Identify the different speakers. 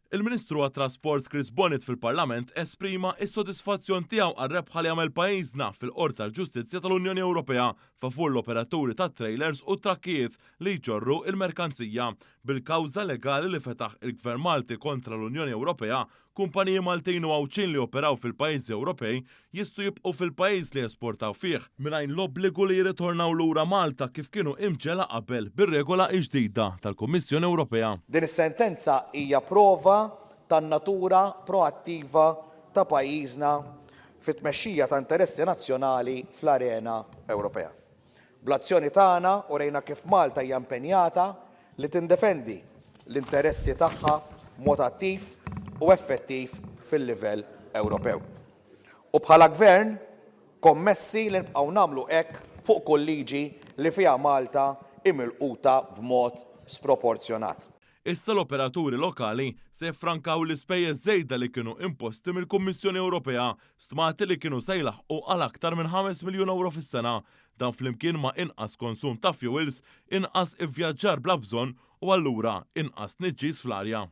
Speaker 1: Il-Ministru għat-Trasport Chris Bonnet fil-Parlament esprima s-sodisfazzjon tiegħu għar-rebħa li għamel pajjiżna fil-Qorti tal-Ġustizzja tal-Unjoni Ewropea favur l-operaturi tat-trailers u trakkijiet li jġorru il-merkanzija bil-kawża legali li fetaħ il-Gvern Malti kontra l-Unjoni Ewropea. Kumpaniji Maltin u Awċin li operaw fil-pajjiżi Ewropej jistgħu jibqgħu fil-pajjiż li jesportaw fih mingħajr l-obbligu li jirritornaw lura Malta kif kienu imġela qabel bir-regola ġdida tal-Kummissjoni Ewropea.
Speaker 2: Din is-sentenza hija prova tan-natura proattiva ta' pajjiżna fit-tmexxija ta' interessi nazzjonali fl-arena Ewropea. Bl-azzjoni tagħna urejna kif Malta hija impenjata li tindefendi l-interessi tagħha b'mod attiv u effettiv fil-livell Ewropew. U bħala gvern kommessi li nibqgħu nagħmlu hekk fuq kull liġi li fiha Malta imilquta b'mod sproporzjonat.
Speaker 1: Issa l-operaturi lokali se jiffrankaw l-ispejjeż żejda li kienu imposti mill-Kummissjoni Ewropea stmati li kienu se jlaħqu għal aktar minn 5 miljun euro fis-sena, dan flimkien ma' inqas konsum ta' fuels, inqas ivvjaġġar bla bżonn u allura inqas tniġġis fl-arja.